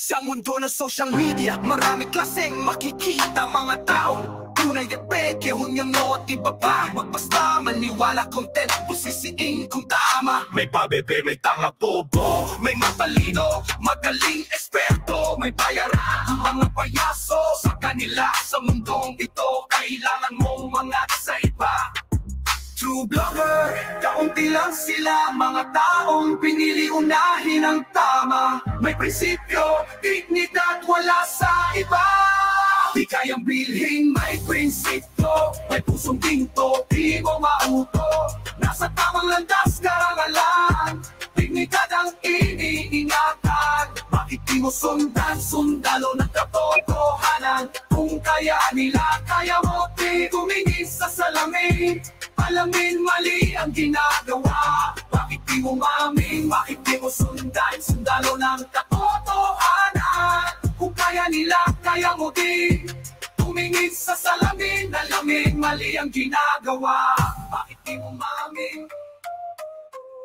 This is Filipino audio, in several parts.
Sa mundo ng social media, marami klaseng makikita mga tao. Tunay na peke, hunyang no at iba pa. Magbasta, maniwala, content, pusisiin kung tama. May pabebe, may tanga bobo, may matalino, magaling eksperto, may bayaran, mga payaso. Sa kanila, sa mundong ito, kailangan mong mangat sa iba. True blogger, kaunti lang sila, mga taong pinili unahin ang tama. May prinsipyo, dignidad, wala sa iba. Di kayang bilhin, may prinsipyo, may pusong ginto, di mo mauto. Nasa tamang landas, karangalan, dignidad ang iniingatan. Bakit di mo sundan, sundalo ng katotohanan? Kung kaya nila, kaya mo di tumingin sa salamin. Alamin mali ang ginagawa. Bakit di mo maamin? Bakit di mo sundan? Sundalo ng katotohanan. Kung kaya nila, kaya mo di tumingin sa salamin. Alamin mali ang ginagawa. Bakit di mo maamin?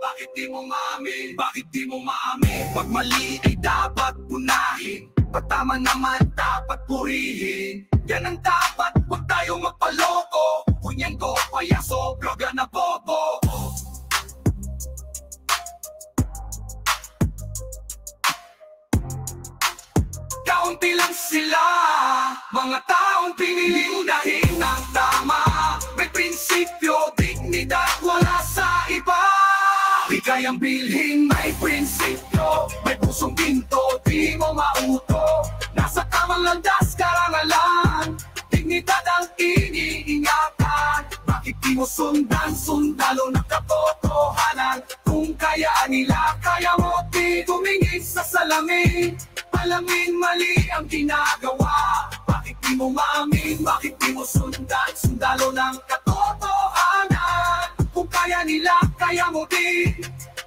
Bakit di mo maamin? Bakit di mo maamin? Pag mali ay dapat punahin, pag tama naman dapat purihin. Yan ang dapat, huwag tayong magpaloko. Kunyan ko, payaso, blogger na bobo. Kaunti lang sila, mga taong pinili unahin ang tama. May prinsipyo, dignidad, wala sa iba. Di kayang bilhin, may prinsipyo, may pusong ginto, di mo mauto. Nasa tamang landas, karangalan, dignidad ang iniingatan. Bakit di mo sundan, sundalo ng katotohanan? Kung kaya nila, kaya mo di tumingin sa salamin. Alamin mali ang ginagawa. Bakit di mo maamin? Bakit di mo sundan, sundalo ng katotohanan? Kung kaya nila, kaya mo di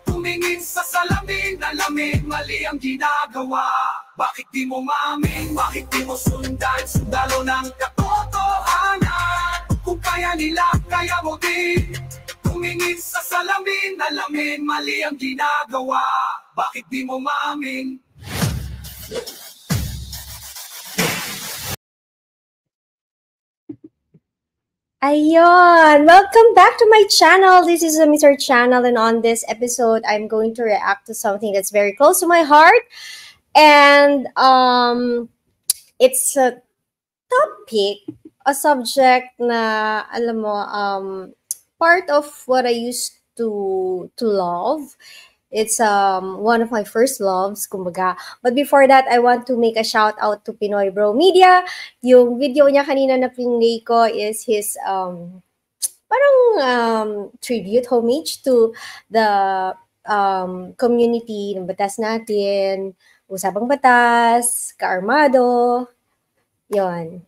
tumingin sa salamin. Alamin mali ang ginagawa. Bakit di mo maamin? Bakit di mo sundan, sundalo ng katotohanan? Kung kaya nila, kaya mo di tumingin sa salamin. Alamin mali ang ginagawa. Bakit di mo maamin? Ayun! Welcome back to my channel. This is a Mr. Channel, and on this episode, I'm going to react to something that's very close to my heart. And it's a topic, a subject na, alam mo, part of what I used to love. It's one of my first loves, kumbaga. But before that, I want to make a shout out to Pinoy Bro Media. Yung video niya kanina na pinlay ko is his tribute, homage to the community ng Batas Natin, Usapang Batas, Kaarmado, yon.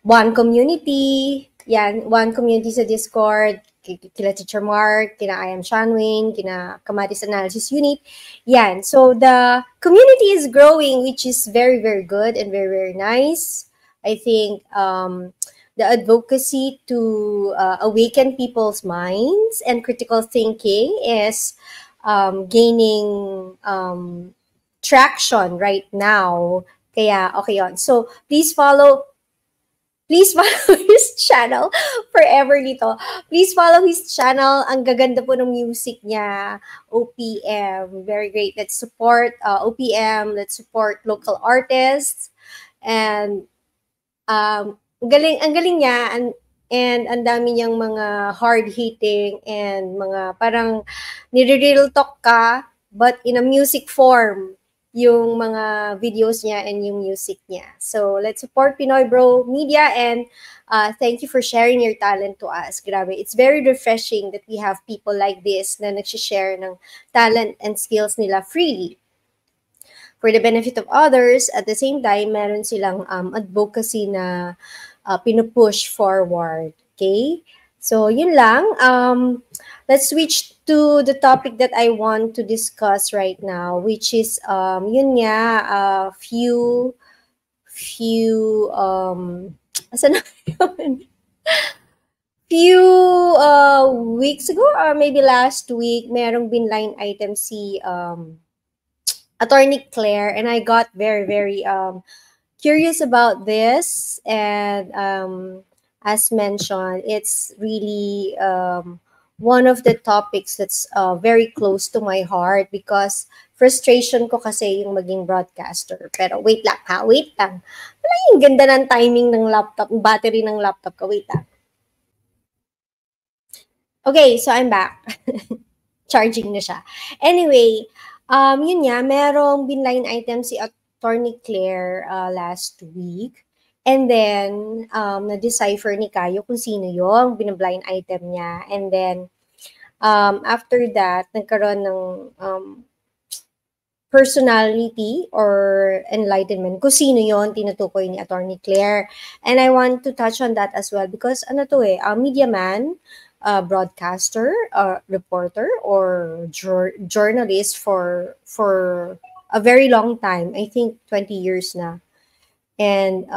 One Community, yan, One Community sa Discord, kila Teacher Mark, kina I Am Shanwayne, kina Kamatis Analysis Unit. Yan. So the community is growing, which is very, very good and very, very nice. I think the advocacy to awaken people's minds and critical thinking is gaining traction right now. Kaya, okay yun. So please follow his channel. Forever nito. Please follow his channel. Ang gaganda po ng music niya. OPM. Very great. Let's support OPM. Let's support local artists. And ang galing niya. And ang dami niyang mga hard-hitting and mga parang nire-real talk ka, but in a music form, yung mga videos niya and yung music niya. So, let's support Pinoy Bro Media, and thank you for sharing your talent to us. Grabe, it's very refreshing that we have people like this na nagsishare ng talent and skills nila freely for the benefit of others. At the same time, meron silang advocacy na pinupush forward. Okay? So, yun lang. Let's switch to the topic that I want to discuss right now, which is, yun nga, asan na yun? Few weeks ago, or maybe last week, merong binline item si Attorney Claire, and I got very, very curious about this. And as mentioned, it's really one of the topics that's very close to my heart because frustration ko kasi yung maging broadcaster. Pero wait lang ha, wait lang. Wala yung ganda ng timing ng laptop, battery ng laptop ko. Wait lang. Okay, so I'm back. Charging na siya. Anyway, yun nga, merong binline item si Attorney Claire last week. And then, na-decipher ni Kayo kung sino yung binablind item niya. And then, after that, nagkaroon ng personality or enlightenment kung sino yon tinutukoy ni Attorney Claire. And I want to touch on that as well because ano to media man, broadcaster, reporter, or journalist for a very long time. I think 20 years na. And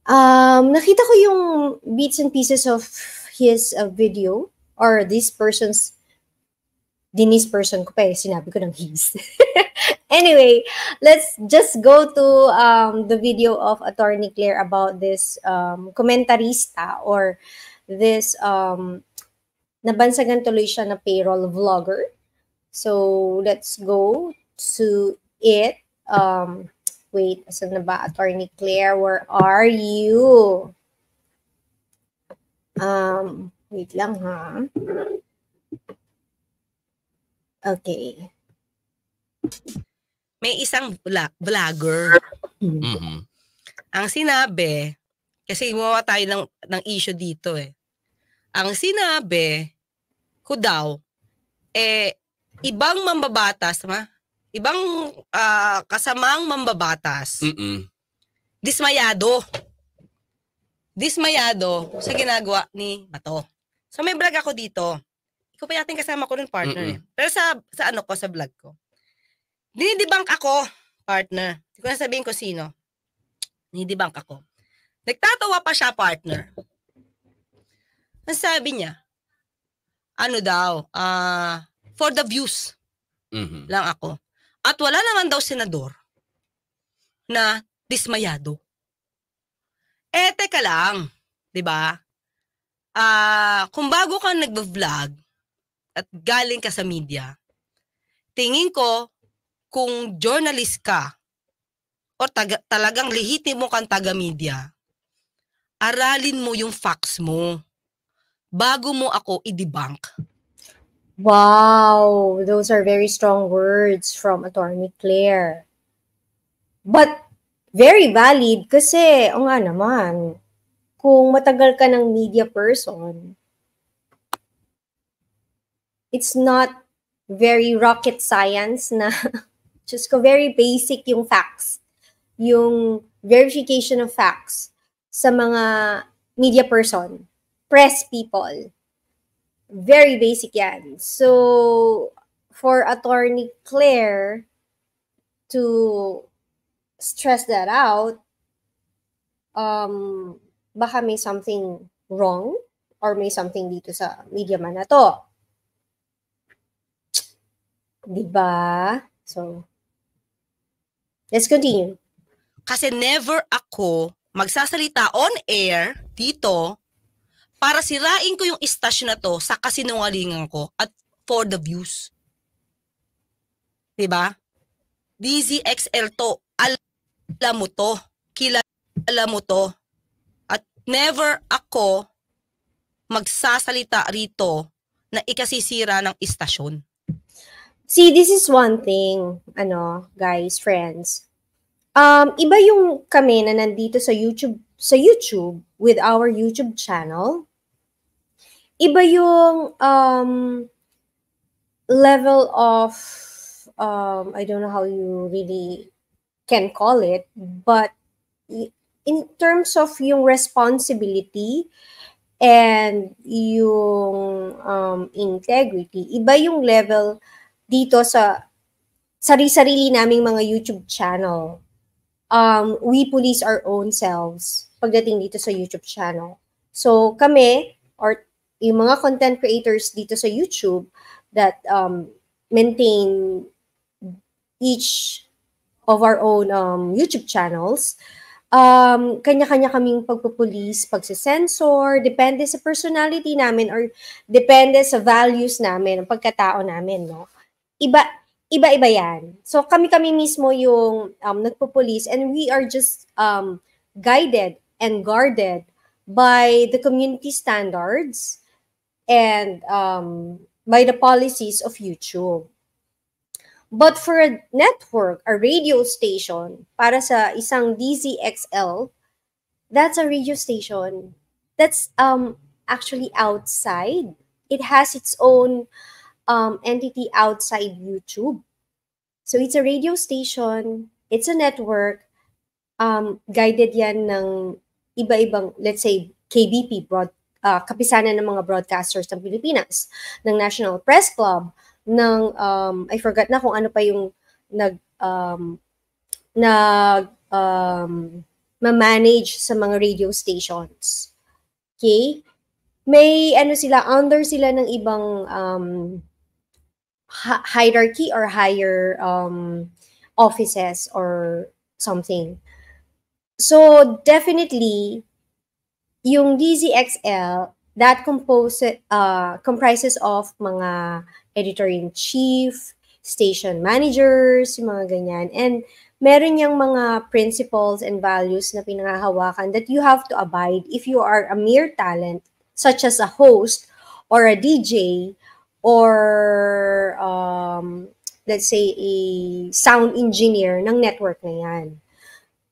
nakita ko yung bits and pieces of his video or this person's Denise person ko pa sinabi ko ng his. Anyway, let's just go to the video of Attorney Claire about this komentarista or this nabansagan tuloy siya na payroll vlogger. So, let's go to it. Wait, asan na ba? Attorney Claire, where are you? Wait lang ha. Okay. May isang vlogger. Mm-hmm. Ang sinabi, kasi gumawa tayo ng issue dito Ang sinabi ko daw, ibang mambabatas, ibang kasamang mambabatas, dismayado sa ginagawa ni Bato. So may vlog ako dito. Ikaw pa yating kasama ko ng partner Pero sa vlog ko. Dinidebunk ako, partner. Hindi ko na sabihin ko sino. Dinidebunk ako. Nagtatawa pa siya, partner. Ang sabi niya, ano daw, for the views lang ako. At wala naman daw senador na dismayado. Teka lang, 'di ba? Kung bago ka nagvo-vlog at galing ka sa media, tingin ko kung journalist ka o talagang lehitimo kang taga-media, aralin mo yung facts mo bago mo ako i-debunk. Wow, those are very strong words from Attorney Claire. But very valid kasi, o nga naman, kung matagal ka ng media person, it's not very rocket science na just ko very basic yung facts, yung verification of facts sa mga media person, press people. Very basic yan. So, for Attorney Claire to stress that out, baka may something wrong or may something dito sa media man na to. Diba? So, let's continue. Kasi never ako magsasalita on air dito para sirain ko yung istasyon na to sa kasinungalingan ko at for the views. Diba? DZXL to. Alam mo to. Kilala mo to. At never ako magsasalita rito na ikasisira ng istasyon. See, this is one thing, guys, friends. Iba yung kami na nandito sa YouTube with our YouTube channel. Iba yung level of I don't know how you really can call it, but in terms of yung responsibility and yung integrity, iba yung level dito sa sarili-sarili naming mga YouTube channel. We police our own selves pagdating dito sa YouTube channel. So kami, or yung mga content creators dito sa YouTube that maintain each of our own YouTube channels, kanya-kanya kaming pagpupulis, pagsisensor, depende sa personality namin or depende sa values namin, ang pagkatao namin, no? Iba-iba yan. So kami-kami mismo yung nagpupulis, and we are just guided and guarded by the community standards and by the policies of YouTube. But for a network, a radio station, para sa isang DZXL, that's a radio station that's actually outside. It has its own entity outside YouTube. So it's a radio station, it's a network, guided yan ng iba-ibang, let's say, KBP, kapisanan ng mga broadcasters ng Pilipinas, ng National Press Club, ng I forgot na kung ano pa yung ma-manage sa mga radio stations. Okay? May under sila ng ibang hierarchy or higher offices or something. So definitely yung DZXL, that comprises of mga editor-in-chief, station managers, yung mga ganyan. And meron yung mga principles and values na pinangahawakan that you have to abide if you are a mere talent, such as a host or a DJ or let's say a sound engineer ng network na yan.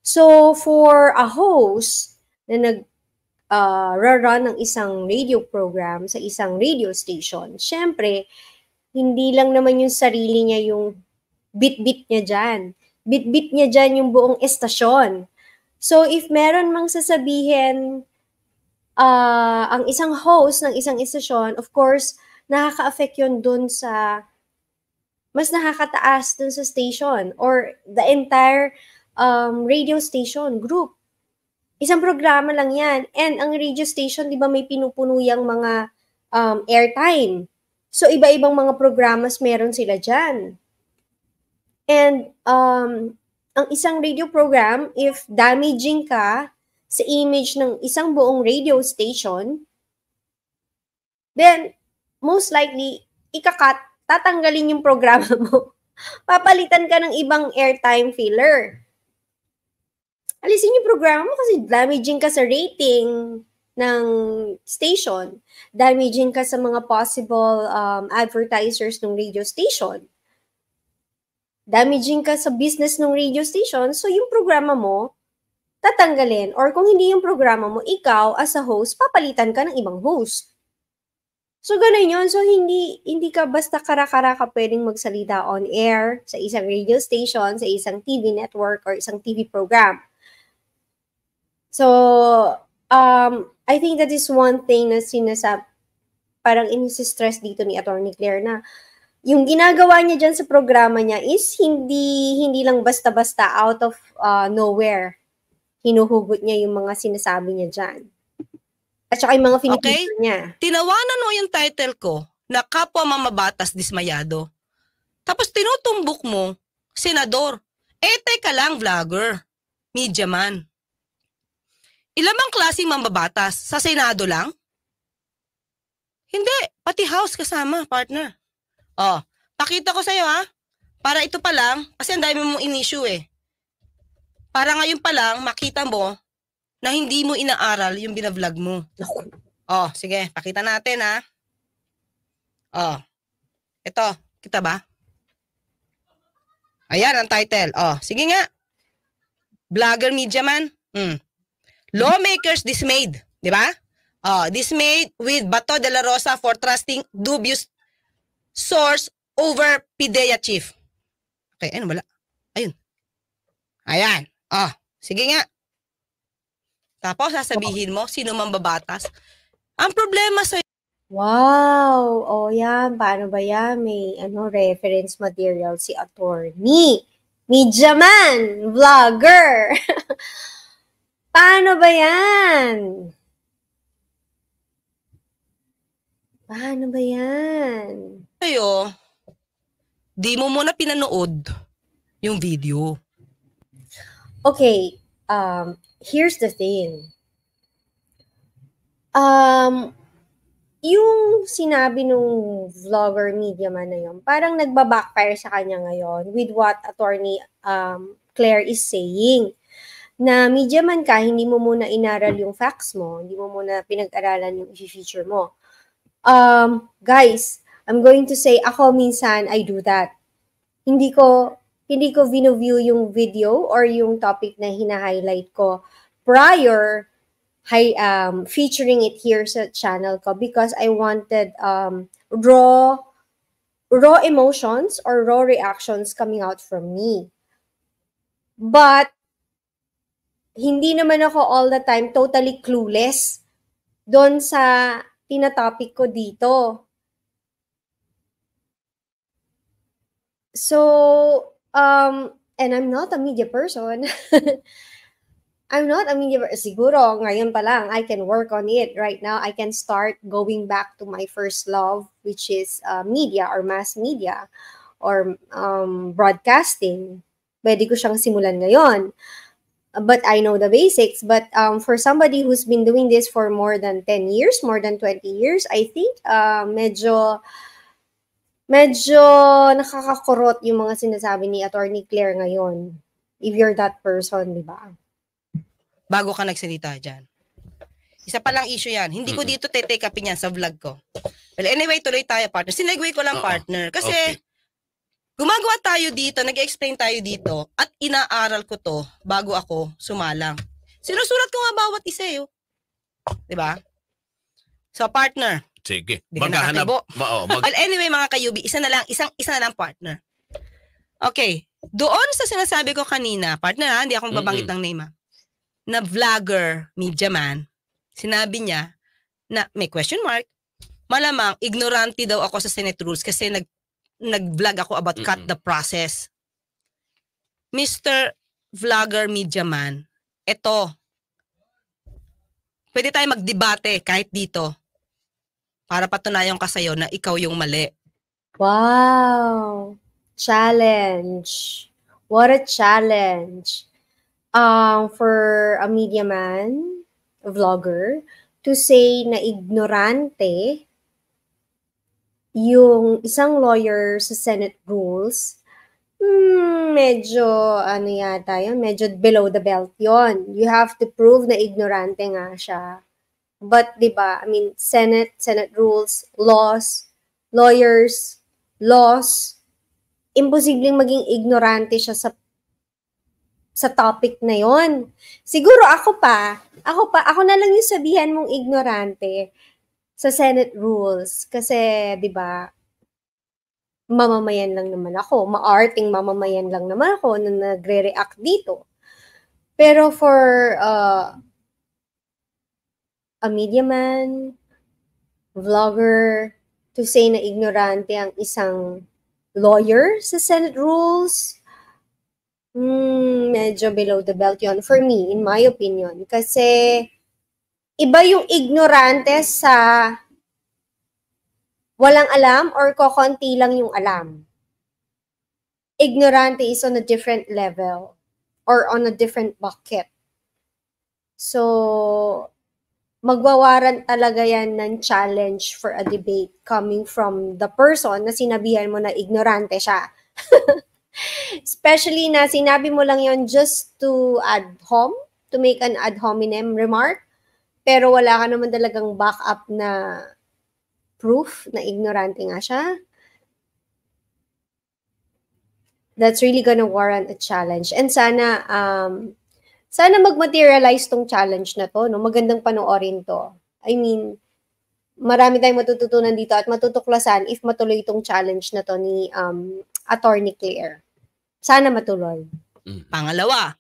So for a host na run ng isang radio program sa isang radio station, syempre, hindi lang naman yung sarili niya yung bit-bit niya dyan. Bit-bit niya dyan yung buong estasyon. So, if meron mang sasabihin ang isang host ng isang estasyon, of course, nakaka-affect yun dun sa, mas nakakataas dun sa station or the entire radio station group. Isang programa lang yan. And ang radio station, di ba may pinupuno yung mga airtime. So, iba-ibang mga programas meron sila dyan. And ang isang radio program, if damaging ka sa image ng isang buong radio station, then most likely, tatanggalin yung programa mo. Papalitan ka ng ibang airtime filler. Alisin yung programa mo kasi damaging ka sa rating ng station, damaging ka sa mga possible advertisers ng radio station, damaging ka sa business ng radio station, so yung programa mo, tatanggalin. Or kung hindi yung programa mo, ikaw as a host, papalitan ka ng ibang host. So ganun yun. So hindi ka basta kara-kara ka pwedeng magsalita on air sa isang radio station, sa isang TV network, or isang TV program. So, I think that is one thing na parang inistress dito ni Attorney Claire na yung ginagawa niya dyan sa programa niya is hindi lang basta-basta out of nowhere. Hinuhugot niya yung mga sinasabi niya dyan. At saka yung mga finipicture niya. Tinawanan mo yung title ko na kapwa mamabatas dismayado. Tapos tinutumbok mo, senador. Teka lang, vlogger. Media man. Ilan bang klaseng mambabatas? Sa Senado lang? Hindi. Pati House kasama, partner. Pakita ko sa'yo ha. Para ito pa lang, kasi ang dami mong in-issue eh. Para ngayon pa lang, makita mo na hindi mo inaaral yung binavlog mo. Sige. Pakita natin ha. Ito. Kita ba? Ayan ang title. Sige nga. Vlogger media man. Lawmakers dismayed, di ba? Dismayed with Bato de la Rosa for trusting dubious source over PIDEA chief. Okay, wala. Ayun. Ayan. Sige nga. Tapos sasabihin mo, sino mambabatas? Ang problema sa Wow! Yan. Paano ba yan? May reference material si attorney. Media man! Vlogger! Paano ba yan? Paano ba yan? Sa'yo, di mo muna pinanood yung video. Okay, here's the thing. Yung sinabi nung vlogger media man na yun, parang nagbabackfire sa kanya ngayon with what attorney Claire is saying. Na media man ka, hindi mo muna inaral yung facts mo, hindi mo muna pinag-aralan yung feature mo. Guys, I'm going to say, ako minsan, I do that. Hindi ko view yung video or yung topic na hina-highlight ko prior featuring it here sa channel ko because I wanted raw emotions or raw reactions coming out from me. But hindi naman ako all the time totally clueless doon sa tinatopic ko dito. So, and I'm not a media person. I'm not a media person. Siguro, ngayon pa lang, I can work on it. Right now, I can start going back to my first love, which is media or mass media or broadcasting. Pwede ko siyang simulan ngayon. But I know the basics. But for somebody who's been doing this for more than 10 years, more than 20 years, I think medyo nakakakurot yung mga sinasabi ni Attorney Claire ngayon. If you're that person, di ba? Bago ka nagsalita dyan. Isa pa lang issue yan. Hindi ko dito take upin yan sa vlog ko. Well, anyway, tuloy tayo, partner. Sinegway ko lang, partner. Kasi, gumagawa tayo dito, nag-explain tayo dito, at inaaral ko to bago ako sumalang. Sinusulat ko nga bawat isa eh. Diba? So, partner. Sige. Maghahanap. Well, anyway, mga kayubi, isa na lang, partner. Okay. Doon sa sinasabi ko kanina, partner ha, hindi akong babanggit ng name ha, na vlogger, media man, sinabi niya na may question mark, malamang ignorante daw ako sa Senate rules kasi nag-vlog ako about cut the process. Mr. Vlogger Media Man, eto, pwede tayo magdebate kahit dito para patunayan ka sa'yo na ikaw yung mali. Wow! Challenge. What a challenge. For a media man, a vlogger, to say na ignorante yung isang lawyer sa Senate rules, medyo, yata yun, medyo below the belt yon. You have to prove na ignorante nga siya. But, di ba, I mean, Senate rules, laws, lawyers, laws, imposibleng maging ignorante siya sa topic na yon. Siguro ako na lang yung sabihan mong ignorante sa Senate rules. Kasi, di ba, mamamayan lang naman ako. Maarting mamamayan lang naman ako na nagre-react dito. Pero for a media man, vlogger, to say na ignorante ang isang lawyer sa Senate rules, medyo below the belt yon for me, in my opinion. Kasi, iba yung ignorante sa walang alam or kokonti lang yung alam. Ignorante is on a different level or on a different bucket. So, magwawaran talaga yan ng challenge for a debate coming from the person na sinabihan mo na ignorante siya. Especially na sinabi mo lang yon just to to make an ad hominem remark, pero wala ka naman talagang backup na proof na ignorante nga siya. That's really gonna warrant a challenge. And sana mag-materialize tong challenge na to, no? Magandang panoorin to. I mean, marami tayong matututunan dito at matutuklasan if matuloy itong challenge na to ni Attorney Claire. Sana matuloy. Pangalawa,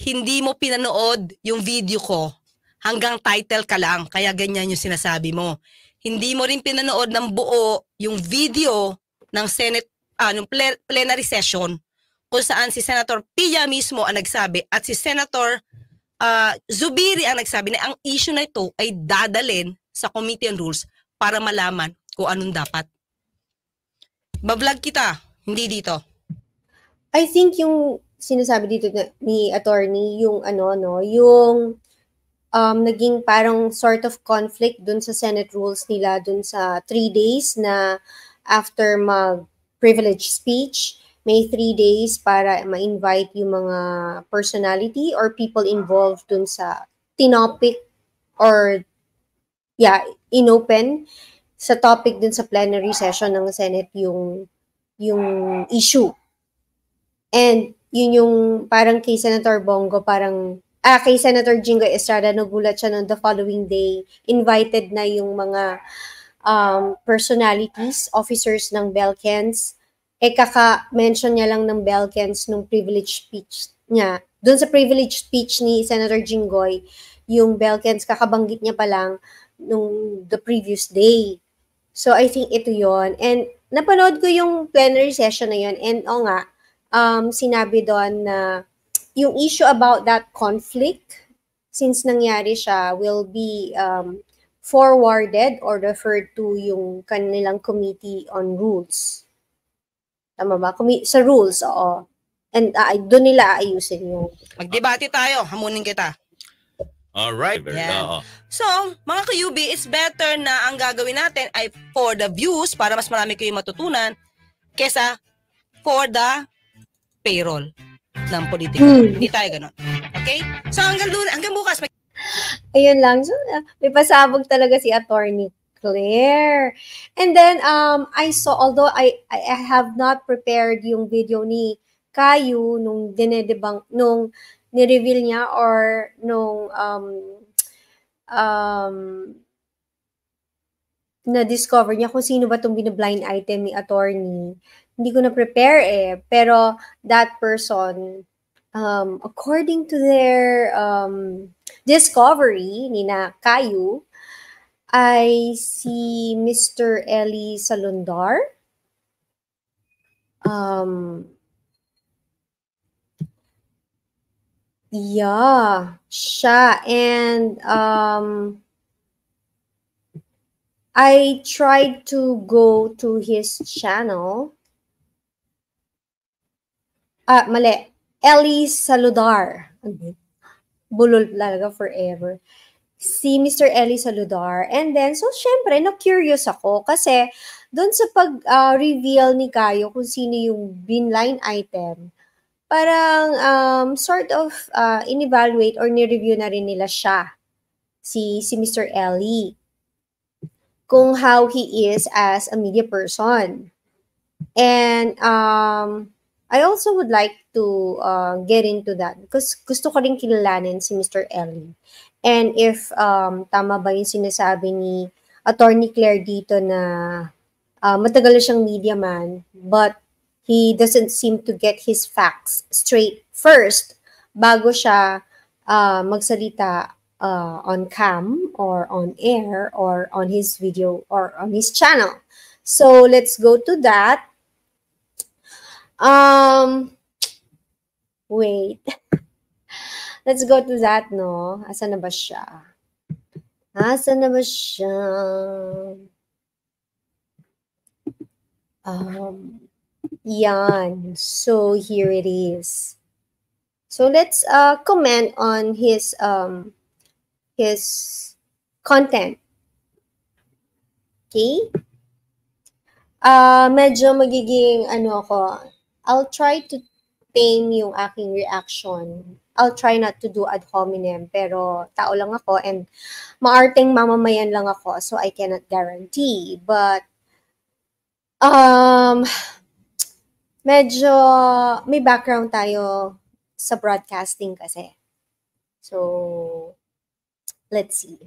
hindi mo pinanood yung video ko hanggang title ka lang, kaya ganyan yung sinasabi mo. Hindi mo rin pinanood ng buo yung video ng Senate, ng plenary session kung saan si Senator Pia mismo ang nagsabi at si Senator Zubiri ang nagsabi na ang issue na ito ay dadalhin sa Committee on Rules para malaman kung anong dapat. Bablog kita, hindi dito. I think yung sinasabi dito ni attorney, yung yung naging parang sort of conflict dun sa Senate rules nila dun sa 3 days na after mag-privilege speech, may 3 days para ma-invite yung mga personality or people involved dun sa tinopic or inopen sa topic dun sa plenary session ng Senate yung issue. And yun yung parang kay Senator Bongo, kay Senator Jinggoy Estrada, nagulat siya the following day, invited na yung mga personalities, officers ng Belkens. Kaka-mention niya lang ng Belkens nung privilege speech niya. Doon sa privilege speech ni Senator Jinggoy, yung Belkens, kakabanggit niya pa lang nung the previous day. So, I think ito yon. And napanood ko yung plenary session na yon. And sinabi doon na yung issue about that conflict, since nangyari siya, will be forwarded or referred to yung kanilang committee on rules. Tama ba? Sa rules, oo. And doon nila ayusin yung... Magdebate tayo, hamunin kita. Alright. Yeah. So, mga ka-UB, it's better na ang gagawin natin ay for the views, para mas marami kayong matutunan, kesa for the payroll ng politika. Hindi tayo ganun. Okay? So, hanggang bukas. Ayun lang. So, may pasabog talaga si Attorney Claire. And then, I saw, although I have not prepared yung video ni Caillou nung ni-reveal niya or nung na-discover niya kung sino ba itong binablind item ni attorney. Hindi ko na-prepare Pero that person, according to their discovery ni na Caillou, ay si Mr. Eli Salundar. Yeah, siya. And I tried to go to his channel. Mali. Eli Saludar. Bulol talaga forever. Si Mr. Eli Saludar. And then, so syempre, na-curious ako kasi doon sa pag-reveal ni Caillou kung sino yung binline item, parang sort of in-evaluate or ni-review na rin nila siya, si Mr. Eli, kung how he is as a media person. And I also would like to get into that because gusto ko rin kilalanin si Mr. Eli. And if tama ba yung sinasabi ni Attorney Claire dito na matagal siyang media man, but he doesn't seem to get his facts straight first bago siya magsalita on cam or on air or on his video or on his channel. So let's go to that. Wait. Let's go to that, no? Asa na ba siya? Yan. So here it is. So let's comment on his content. Okay? Medyo magiging ako. I'll try to tame yung aking reaction. I'll try not to do ad hominem, pero tao lang ako and maarteng mamamayan lang ako, so I cannot guarantee. But medyo may background tayo sa broadcasting kasi. So, let's see.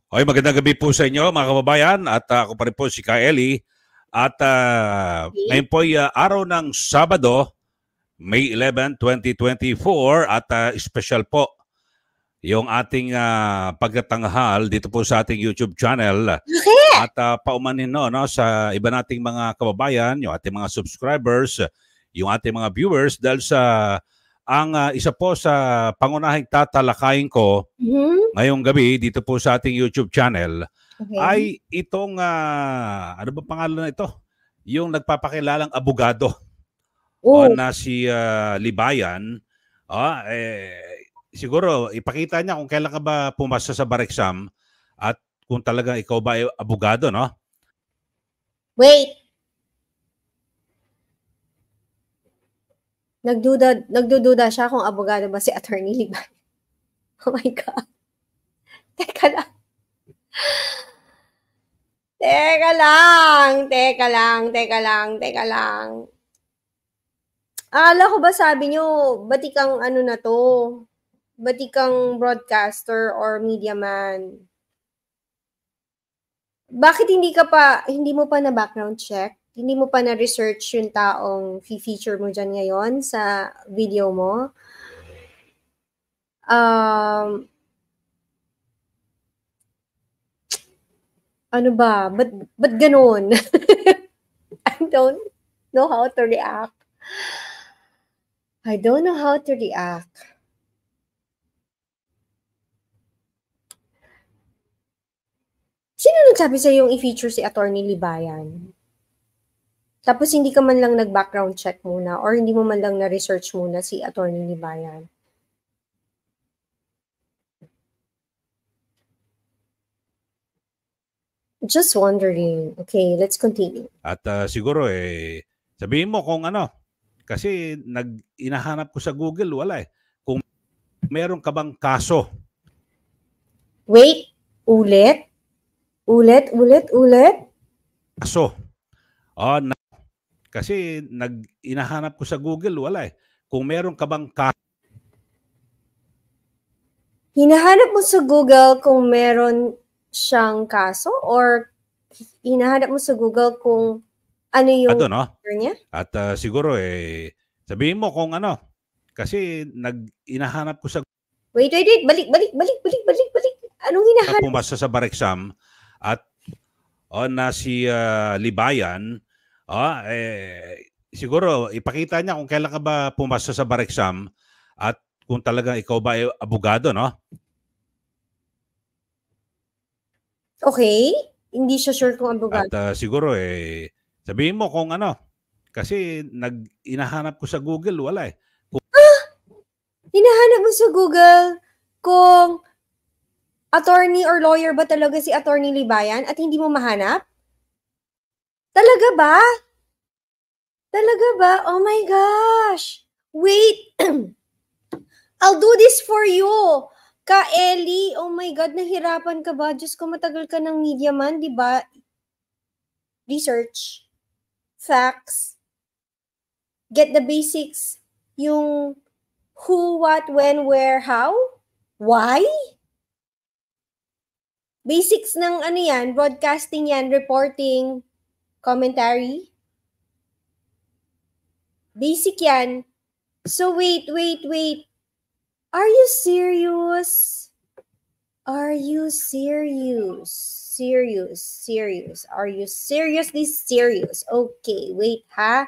Okay, magandang gabi po sa inyo mga kababayan at ako pa rin po si Kaeli at ngayon po ay araw ng Sabado, May 11, 2024 at special po yung ating pagtatanghal dito po sa ating YouTube channel. Okay. At paumanin no, sa iba nating mga kababayan, yung ating mga subscribers, yung ating mga viewers dahil sa ang isa po sa pangunahing tatalakayin ko ngayong gabi dito po sa ating YouTube channel ay itong ano ba pangalan na ito? Yung nagpapakilalang abogado. na si Libayan, siguro ipakita niya kung kailan ka ba pumasa sa bar exam at kung talagang ikaw ba ay abogado, no? Wait. Nagdududa siya kung abogado ba si Attorney Libayan. Oh my God. Teka lang. Teka lang. Akala ko ba sabi nyo, batikang ano na to? Batikang broadcaster or media man? Bakit hindi mo pa na background check? Hindi mo pa na research yung taong feature mo dyan ngayon sa video mo? Ano ba? Ba't ganun? I don't know how to react. Sino nagsabi sa yung i-feature si Attorney Libayan? Tapos hindi ka man lang nag-background check muna or hindi mo man lang na-research muna si Attorney Libayan. Just wondering. Okay, let's continue. At siguro sabihin mo kung ano. Kasi inahanap ko sa Google, wala eh. Kung meron ka bang kaso. Wait, ulit? Kaso. Kasi inahanap ko sa Google, wala eh. Kung meron ka bang kaso. Hinahanap mo sa Google kung meron siyang kaso or hinahanap mo sa Google kung ano yung niya? At siguro sabihin mo kung ano. Kasi inahanap ko sa Wait, balik. Anong hinahanap? Pumasa sa bar exam at na si Libayan, siguro ipakita niya kung kailan ka ba pumasa sa bar exam at kung talagang ikaw ba ay abogado, no? Okay. Hindi siya sure kung abogado. At siguro sabihin mo kung ano. Kasi inahanap ko sa Google, wala eh. Hinahanap mo sa Google kung attorney or lawyer ba talaga si Attorney Libayan at hindi mo mahanap? Talaga ba? Oh my gosh. Wait. I'll do this for you. Ka Ellie, oh my God, nahirapan ka ba? Diyos ko, matagal ka ng media man, di ba? Research. Facts. Get the basics. Yung who, what, when, where, how, why? Basics ng ano yan, broadcasting yan, reporting, commentary. Basic yan. So wait. Are you serious? Are you seriously serious? Okay, wait ha.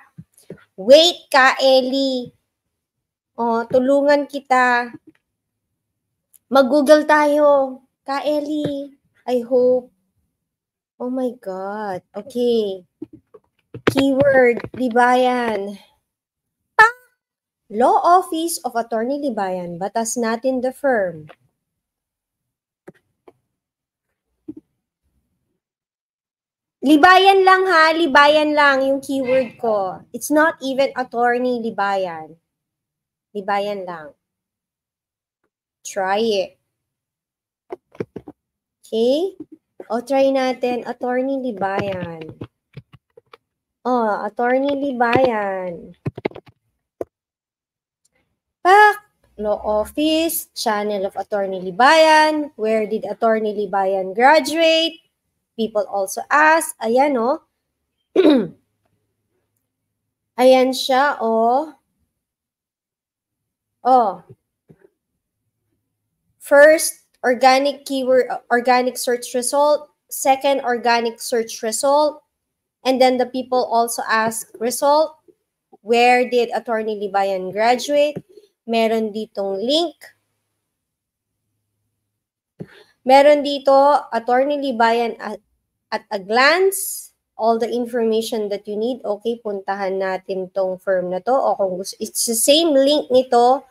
Wait ka, Ellie. Tulungan kita. Mag-Google tayo. Ka, Ellie. I hope. Oh my God. Okay. Keyword, Libayan. Law Office of Attorney Libayan. Batas natin the firm. Libayan lang ha. Libayan lang yung keyword ko. It's not even Attorney Libayan. Libayan lang. Try it. Okay? Try natin. Attorney Libayan. Attorney Libayan. Law Office, Channel of Attorney Libayan. Where did Attorney Libayan graduate? People also ask. Ayan, Ayan siya, First, organic search result. Second, organic search result. And then the people also ask result. Where did Attorney Libayan graduate? Meron ditong link. Meron dito, Attorney Libayan at a glance. all the information that you need. Okay, puntahan natin tong firm na to. O kung gusto, it's the same link nito,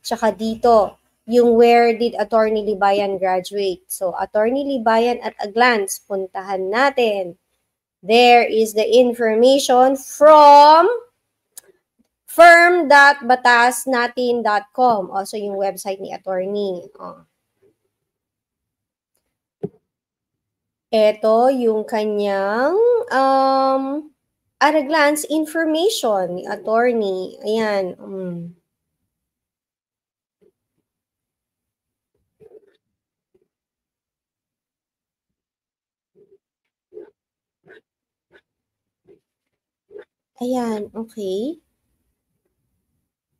tsaka dito, yung where did Attorney Libayan graduate. So, Attorney Libayan at a glance, puntahan natin. There is the information from firm.batasnatin.com. Also, yung website ni attorney. Ito yung kanyang at a glance information ni attorney. Ayan. Ayan, okay.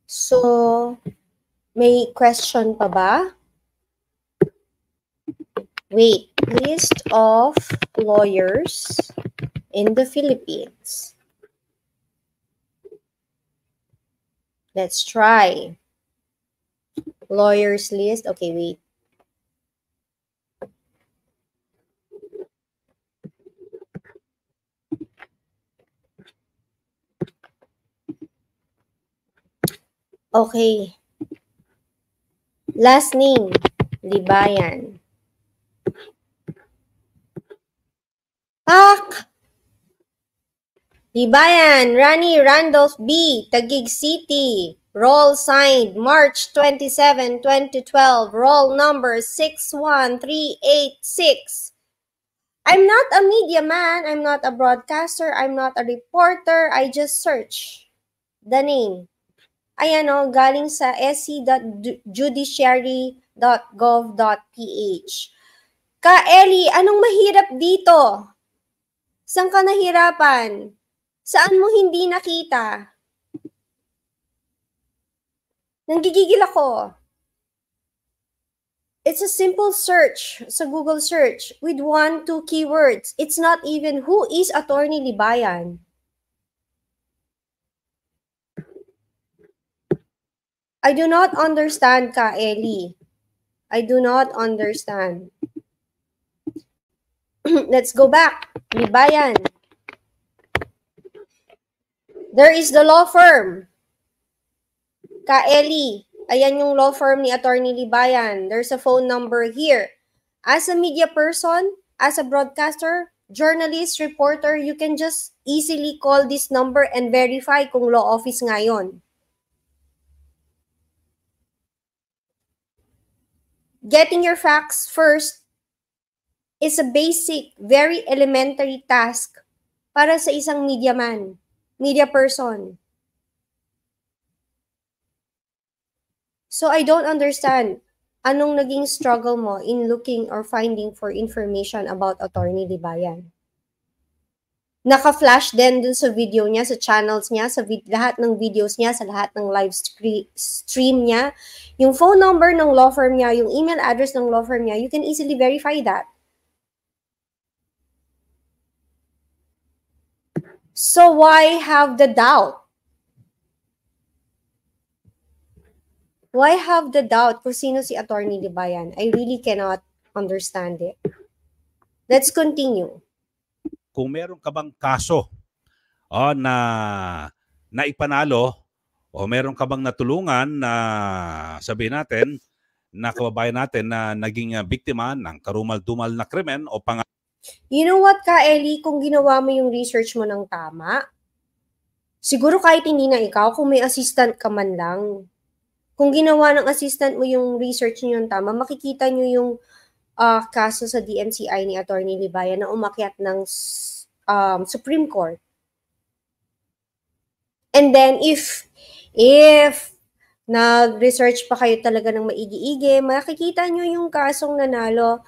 So, may question pa ba? Wait, list of lawyers in the Philippines. Let's try. Lawyers list. Okay, wait. Okay. Last name, Libayan. Pak! Libayan, Rani Randolph B., Taguig City. Roll signed March 27, 2012. Roll number 61386. I'm not a media man. I'm not a broadcaster. I'm not a reporter. I just search the name. Ayan o, galing sa sc.judiciary.gov.ph. Ka Eli, anong mahirap dito? Saan ka nahirapan? Saan mo hindi nakita? Nanggigigil ako. It's a simple search sa Google search with 1-2 keywords. It's not even who is Attorney Libayan. I do not understand, Ka Eli. I do not understand. Let's go back. Libayan. There is the law firm. Ka Eli. Ayan yung law firm ni Attorney Libayan. There's a phone number here. As a media person, as a broadcaster, journalist, reporter, you can just easily call this number and verify kung law office nga yun. Getting your facts first is a basic, very elementary task para sa isang media man, media person. So I don't understand anong naging struggle mo in looking or finding for information about Attorney Libayan. Naka-flash din dun sa video niya, sa channels niya, sa lahat ng videos niya, sa lahat ng live stream niya. Yung phone number ng law firm niya, yung email address ng law firm niya, you can easily verify that. So why have the doubt? Why have the doubt kung sino si Attorney Libayan? I really cannot understand it. Let's continue. Kung meron ka bang kaso na ipanalo o meron ka bang natulungan na sabihin natin na kababayan natin na naging biktima ng karumal-dumal na krimen o You know what, Ka Eli, kung ginawa mo yung research mo ng tama, siguro kahit hindi na ikaw, kung may assistant ka man lang, kung ginawa ng assistant mo yung research niyo yung tama, makikita nyo yung kaso sa DMCI ni Attorney Libayan na umakyat ng Supreme Court. And then if nag-research pa kayo talaga ng maigi-igi, makikita nyo yung kasong nanalo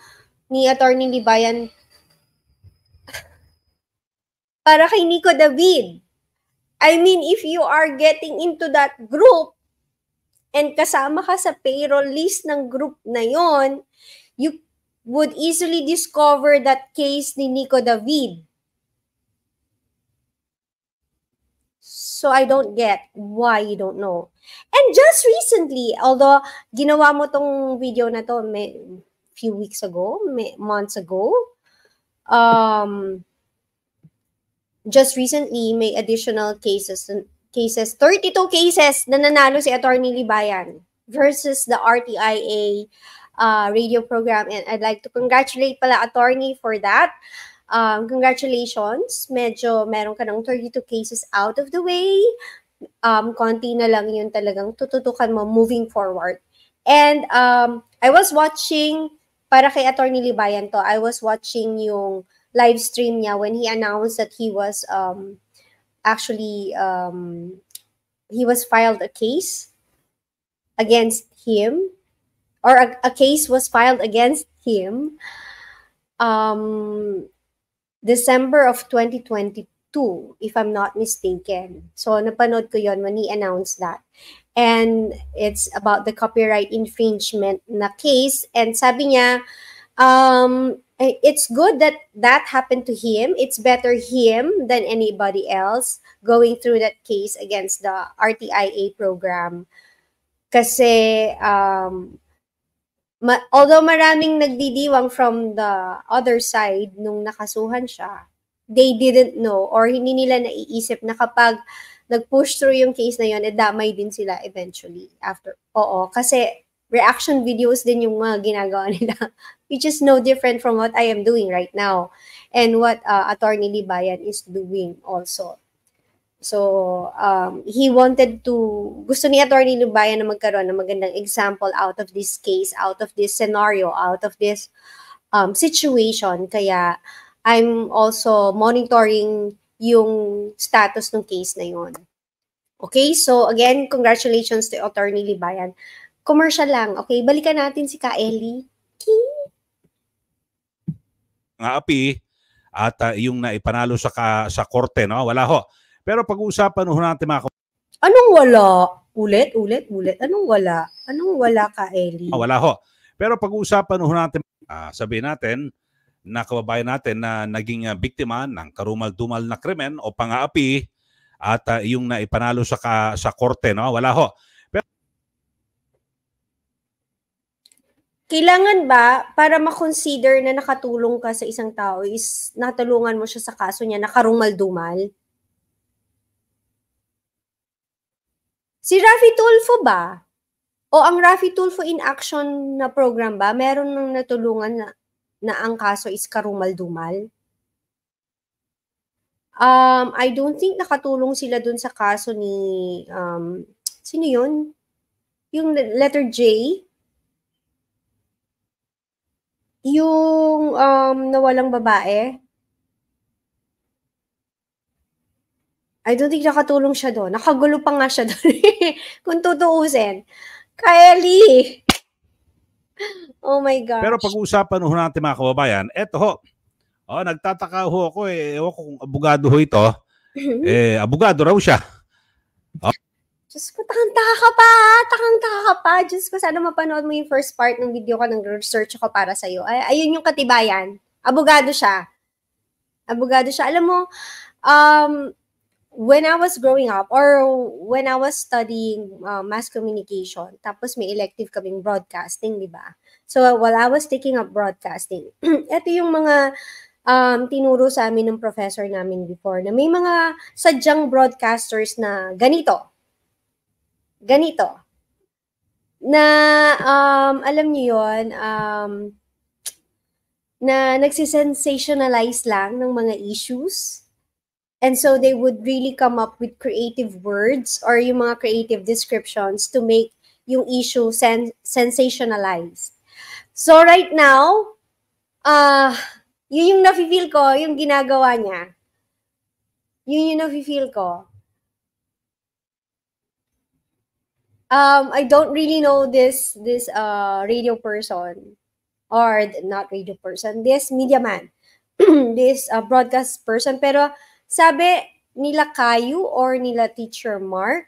ni Attorney Libayan para kay Nico David. I mean, if you are getting into that group and kasama ka sa payroll list ng group na yon, you would easily discover that case ni Nico David. So I don't get why you don't know. And just recently, although ginawa mo tong video na to few weeks ago, months ago, just recently, may additional cases, 32 cases na nanalo si Attorney Libayan versus the RTIA radio program. And I'd like to congratulate pala Attorney for that. Congratulations. Medyo meron ka ng 32 cases out of the way. Konti na lang yun talagang tututukan mo moving forward. And I was watching, para kay Attorney Libayan to, I was watching yung live stream niya when he announced that he was he was filed a case against him, or a case was filed against him December of 2022, if I'm not mistaken. So napanood ko yon when he announced that. And it's about the copyright infringement na case. And sabi niya, it's good that that happened to him. It's better him than anybody else going through that case against the RTIA program. Kasi although maraming nagdidiwang from the other side nung nakasuhan siya, they didn't know or hindi nila naiisip na kapag nag-push through yung case na yun, damay din sila eventually after. Oo, kasi reaction videos din yung mga ginagawa nila, which is no different from what I am doing right now and what Attorney Libayan is doing also. So, he wanted to, gusto ni Attorney Libayan na magkaroon ng magandang example out of this case, out of this scenario, out of this situation. Kaya, I'm also monitoring yung status ng case na yun. Okay, so again, congratulations to Attorney Libayan. Commercial lang. Okay, balikan natin si Ka Ellie. Nga api at yung naipanalo sa korte, no? Wala ho. Pero pag-uusapan ho natin mga Anong wala? Ulit. Anong wala? Anong wala, Ka Ellie? wala ho. Pero pag-uusapan ho natin, sabihin natin na kababayan natin na naging biktima ng karumal-dumal na krimen o pang-aapi at yung naipanalo sa korte, no? Wala ho. Kailangan ba, para ma-consider na nakatulong ka sa isang tao, is natulungan mo siya sa kaso niya na karumal-dumal? Si Raffy Tulfo ba? O ang Raffy Tulfo in Action na program ba, meron nang natulungan na ang kaso is karumal-dumal? I don't think nakatulong sila dun sa kaso ni, sino yun? Yung letter J? Yung nawalang babae? I don't think nakatulong siya doon. Nakagulo pa nga siya doon. Kung tutuusin. Kylie! Oh my gosh. Pero pag-uusapan ho natin mga kababayan, eto ho. Nagtataka ho ako ewan ko kung abogado ho ito. Abogado raw siya. Diyos ko, takang-taka ka pa. Diyos ko, sana mapanood mo yung first part ng video ko, ng research ko para sa'yo. Ayun yung katibayan. Abogado siya. Alam mo, when I was growing up, or when I was studying mass communication, tapos may elective kaming broadcasting, di ba? So, while I was taking up broadcasting, ito yung mga tinuro sa amin ng professor namin before, na may mga sadyang broadcasters na ganito, na alam niyo yun, na nagsisensationalize lang ng mga issues. And so they would really come up with creative words or yung mga creative descriptions to make yung issue sensationalized. So right now, yun yung nafe-feel ko, yung ginagawa niya. Yun yung nafe-feel ko. I don't really know this radio person, or not radio person, this media man, this broadcast person, pero sabi nila Kayu or nila Teacher Mark,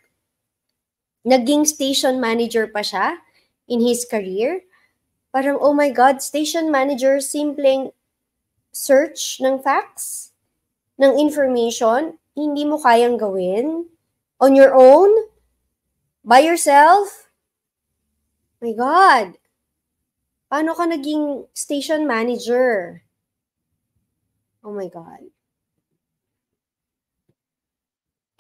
naging station manager pa siya in his career. Parang, oh my God, station manager, simpleng search ng facts, ng information, hindi mo kayang gawin on your own, by yourself? My God, paano ka naging station manager? Oh my God.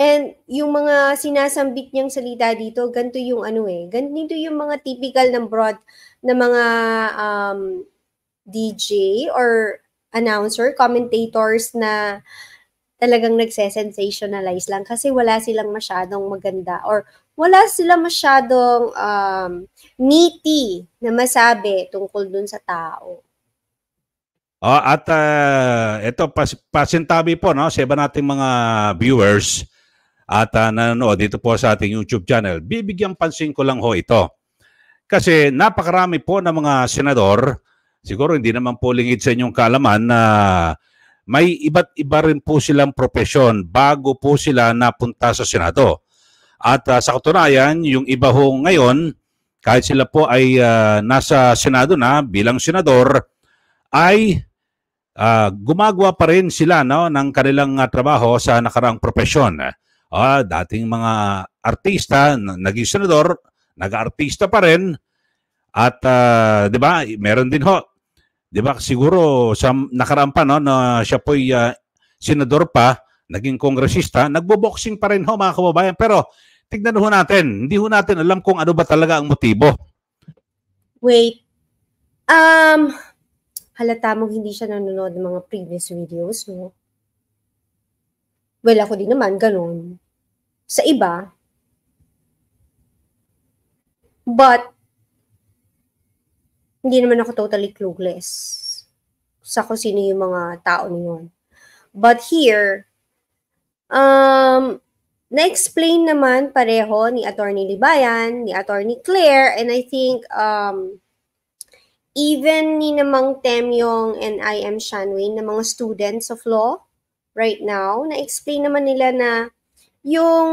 And yung mga sinasambit niyang salita dito, ganito yung ganito yung mga typical ng broad na mga DJ or announcer, commentators na talagang nagse-sensationalize lang kasi wala silang masyadong maganda or wala silang masyadong meaty na masabi tungkol dun sa tao. At ito, pasintabi po no, sa iba nating mga viewers at nanonood dito po sa ating YouTube channel. Bibigyan pansin ko lang ho ito. Kasi napakarami po ng mga senador, siguro hindi naman po lingid sa inyong kaalaman na may iba't iba rin po silang propesyon bago po sila napunta sa Senado. At sa katunayan, yung iba ho ngayon, kahit sila po ay nasa Senado na bilang senador, ay gumagawa pa rin sila ng kanilang trabaho sa nakaraang propesyon. Dating mga artista, naging senador, nag-artista pa rin. At 'di ba, meron din ho. 'Di ba siguro sa nakaraang pa na siya po'y senador pa, naging kongresista, nagbo-boxing pa rin ho mga kababayan. Pero tignan ho natin, hindi ho natin alam kung ano ba talaga ang motibo. Wait. Halata mong hindi siya nanonood ng mga previous videos, no? Well, ako din naman, ganun. Sa iba. But, hindi naman ako totally clueless sa kung sino yung mga tao niyon. But here, na-explain naman pareho ni Attorney Libayan, ni Attorney Claire, and I think, even ni namang Temyong and I.M. Shanwin, na mga students of law right now, na-explain naman nila na yung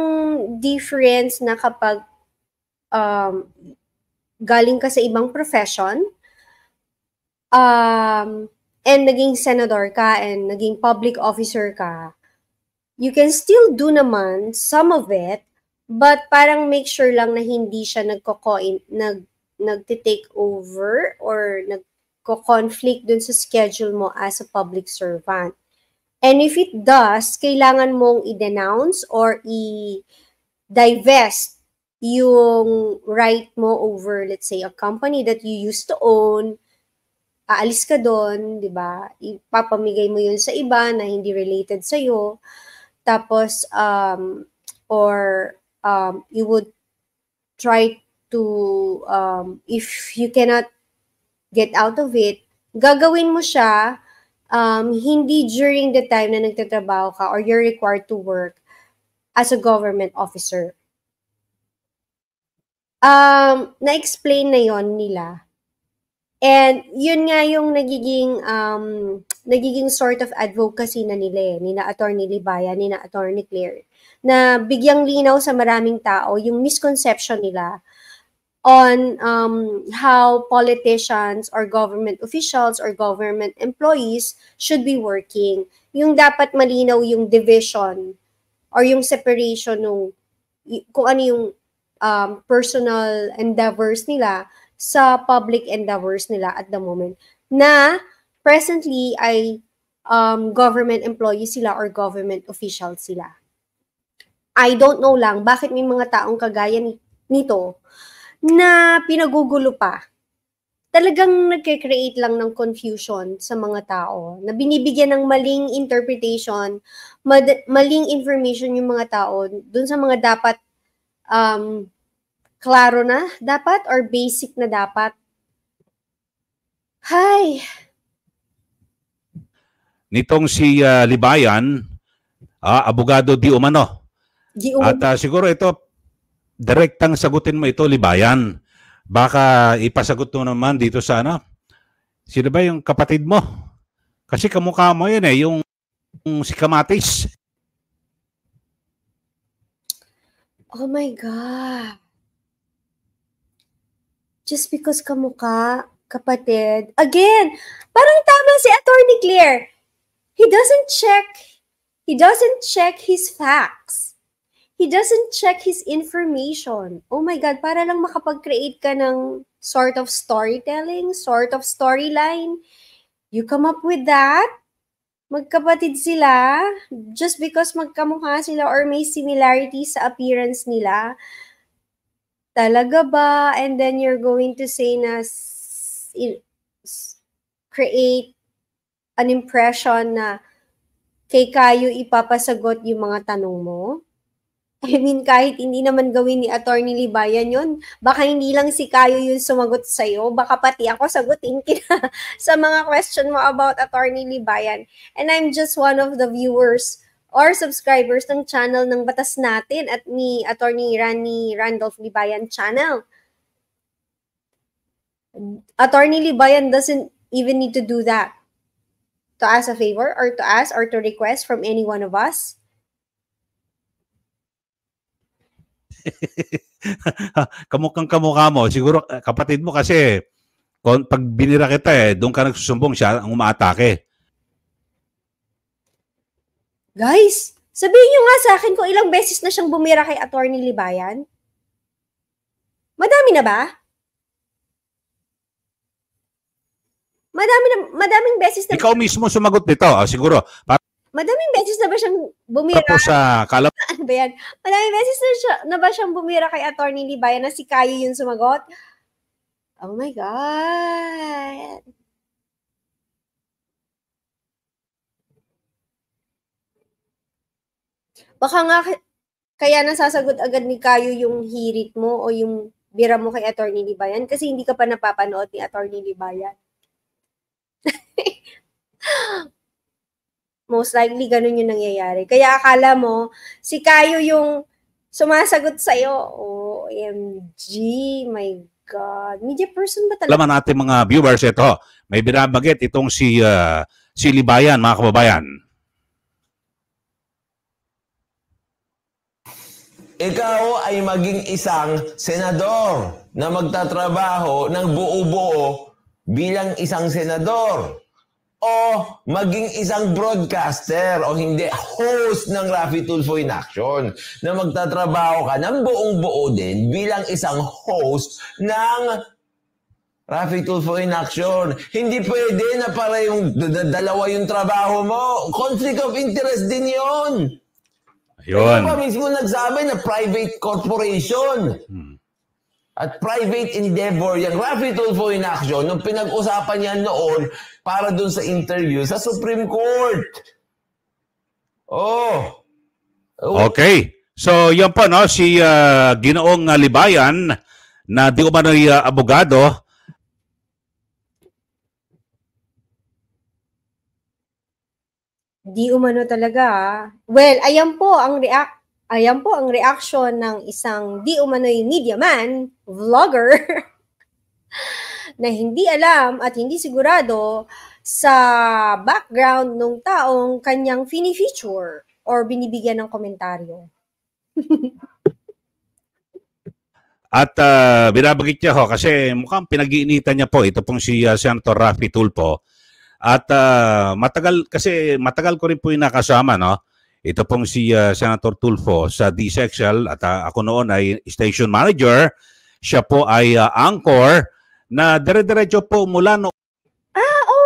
difference na kapag galing ka sa ibang profession, and naging senador ka and naging public officer ka, you can still do naman some of it, but parang make sure lang na hindi siya nagte-take over or nagko-conflict dun sa schedule mo as a public servant. And if it does, kailangan mong i-denounce or i-divest yung right mo over, let's say, a company that you used to own. Aalis ka doon, di ba? Ipapamigay mo yun sa iba na hindi related sa'yo. Tapos, you would try to, if you cannot get out of it, gagawin mo siya hindi during the time na nagtatrabaho ka or you're required to work as a government officer. Na-explain na yon nila. And yun nga yung nagiging sort of advocacy na nila nina Attorney Libayan, nina Attorney Claire, na bigyang linaw sa maraming tao yung misconception nila on how politicians or government officials or government employees should be working. Yung dapat malinaw yung division or yung separation nung kung ano yung personal endeavors nila sa public endeavors nila at the moment, na presently ay government employees sila or government officials sila. I don't know lang bakit may mga taong kagaya nito na pinagugulo pa. Talagang nagke-create lang ng confusion sa mga tao, na binibigyan ng maling interpretation, maling information yung mga tao dun sa mga dapat klaro na dapat or basic na dapat. Hay! Nitong si Libayan, abogado di umano. At siguro ito, direktang sagutin mo ito, Libayan. Baka ipasagot mo naman dito sa sino ba yung kapatid mo? Kasi kamukha mo yun yung si Kamatis. Oh my God. Just because kamukha, kapatid. Again, parang tama si Attorney Claire. He doesn't check his facts. He doesn't check his information. Oh my God, para lang makapag-create ka ng sort of storytelling, sort of storyline. You come up with that, Magkapatid sila just because magkamukha sila or may similarities sa appearance nila. Talaga ba? And then you're going to say na create an impression na kay Kayo ipapasagot yung mga tanong mo? I mean, kahit hindi naman gawin ni Attorney Libayan yun, baka hindi lang si Kayo yung sumagot sa'yo, baka pati ako sagutin kita sa mga question mo about Attorney Libayan. And I'm just one of the viewers or subscribers ng channel ng Batas Natin at ni Attorney Randolph Libayan channel. Attorney Libayan doesn't even need to do that to ask a favor or to ask or to request from any one of us. Kamukhang kamukha mo. Siguro kapatid mo kasi pag binira kita doon ka nagsusumbong, siya ang umaatake. Guys, sabihin nyo nga sa akin kung ilang beses na siyang bumira kay Attorney Libayan. Madami na ba? Madaming beses na. Ikaw mismo sumagot nito. Siguro. Madaming beses na ba siyang bumira? Tapos ano ba yan? Madaming beses na ba siyang bumira kay Attorney Libayan na si Kayo yung sumagot? Oh my God. Baka nga kaya nasasagot agad ni Kayo yung hirit mo o yung bira mo kay Attorney Libayan kasi hindi ka pa napapanood ni Attorney Libayan. Most likely, ganun yung nangyayari. Kaya akala mo, si Kayo yung sumasagot sa'yo. OMG, my God. Media person ba talaga? Alaman natin mga viewers, ito, may binabagit itong si Libayan, mga kababayan. Ikaw ay maging isang senador na magtatrabaho ng buo-buo bilang isang senador. O maging isang broadcaster o hindi, host ng Raffy Tulfo in Action na magtatrabaho ka ng buong-buo din bilang isang host ng Raffy Tulfo in Action. Hindi pwede na para yung dalawa yung trabaho mo. Conflict of interest din yun. Ayun. Ikaw pa mismo nagsabi na private corporation. At private endeavor, yung Raffy Tulfo in Action, nung pinag-usapan niya noon para dun sa interview sa Supreme Court. Okay. So, yan po, no? Si Ginoong Libayan, na di umano'y abogado. Di umano talaga. Well, ayan po ang reaction ng isang di umano'y media man, vlogger, na hindi alam at hindi sigurado sa background ng taong kanyang fini-feature or binibigyan ng komentaryo. At binabagit niya ho kasi mukhang pinag-iinitan niya po ito pong si Senator Raffy Tulfo. At matagal ko rin po yung nakasama, no? Ito pong si Senator Tulfo sa DSEXL at ako noon ay station manager. Siya po ay anchor na dire-diretso po mula no.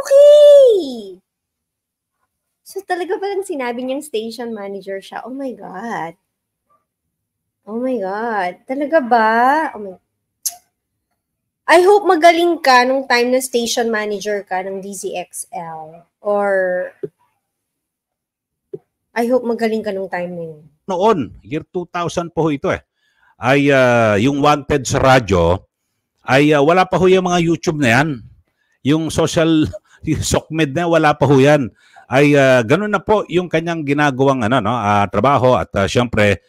Okay! So talaga palang sinabi niyang station manager siya. Oh my God. Oh my God. Talaga ba? Oh my... I hope magaling ka nung time na station manager ka ng DZXL. Or I hope magaling ka nung time na yun. Noon, year 2000 po ito ay yung Wanted sa radyo ay wala pa ho yung mga YouTube na yan. Yung social, yung SOCMED na wala pa ho yan. Ay ganun na po yung kanyang ginagawang trabaho at syempre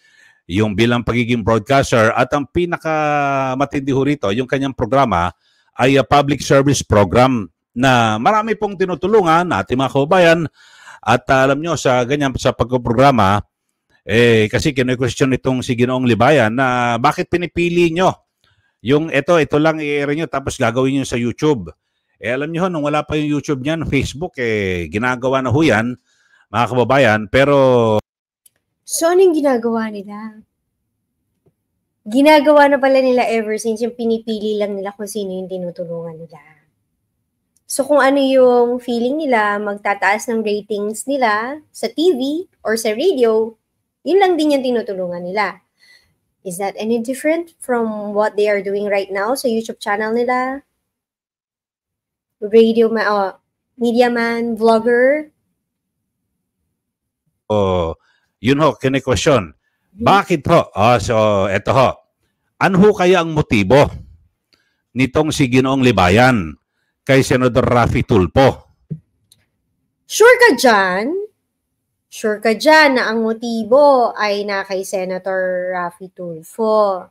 yung bilang pagiging broadcaster at ang pinakamatindi ho rito, yung kanyang programa ay public service program na marami pong tinutulungan ating mga kababayan at alam nyo sa ganyan sa pagpoprograma kasi kino-question itong si Ginoong Libayan na bakit pinipili nyo yung ito lang i-air nyo tapos gagawin nyo sa YouTube. Alam nyo nung wala pa yung YouTube niyan, Facebook ginagawa na ho yan mga kababayan pero so, anong ginagawa nila? Ginagawa na pala nila ever since yung pinipili lang nila kung sino yung tinutulungan nila. So kung ano yung feeling nila, magtataas ng ratings nila sa TV or sa radio, yun lang din yung tinutulungan nila. Is that any different from what they are doing right now sa YouTube channel nila? Radio man, media man, vlogger? Yun ho, kine-question. Bakit ho? So, eto ho. Ano ho kaya ang motibo nitong si Ginoong Libayan kay Senador Raffy Tulfo? Sure ka dyan? Sure ka dyan na ang motibo ay na kay Senator Raffy Tulfo.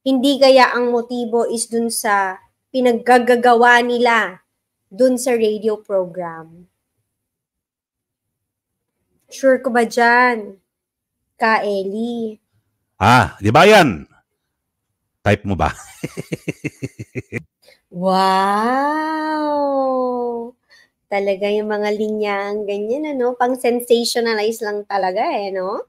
Hindi kaya ang motibo is dun sa pinaggagawa nila dun sa radio program. Sure ka ba dyan, Ka Eli? Di ba yan? Type mo ba? Wow! Talaga yung mga linyang ganyan, ano? Pang sensationalize lang talaga, no?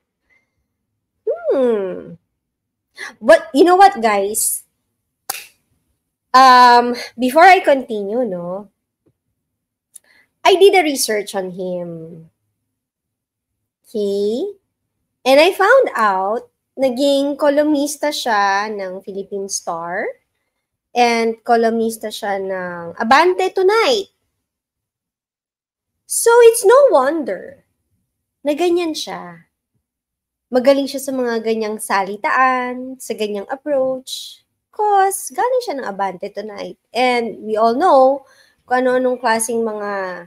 But you know what, guys? Before I continue, no? I did a research on him. Okay? And I found out, naging kolumnista siya ng Philippine Star and kolumnista siya ng Abante Tonight. So, it's no wonder na ganyan siya. Magaling siya sa mga ganyang salitaan, sa ganyang approach, because galing siya ng Abante Tonight. And we all know kung ano-anong klaseng mga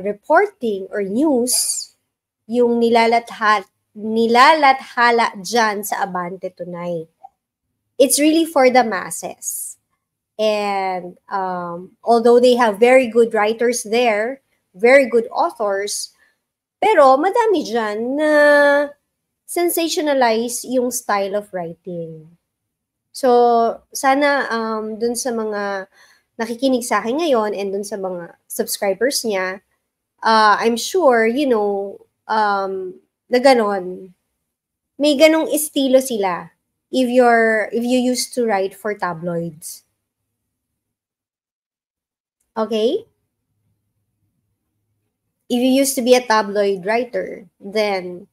reporting or news yung nilalathala dyan sa Abante Tonight. It's really for the masses. And although they have very good writers there, very good authors, pero madami dyan na sensationalize yung style of writing. So, sana dun sa mga nakikinig sa akin ngayon and dun sa mga subscribers niya, I'm sure, you know, na ganon. May ganong estilo sila if you used to write for tabloids. Okay? If you used to be a tabloid writer, then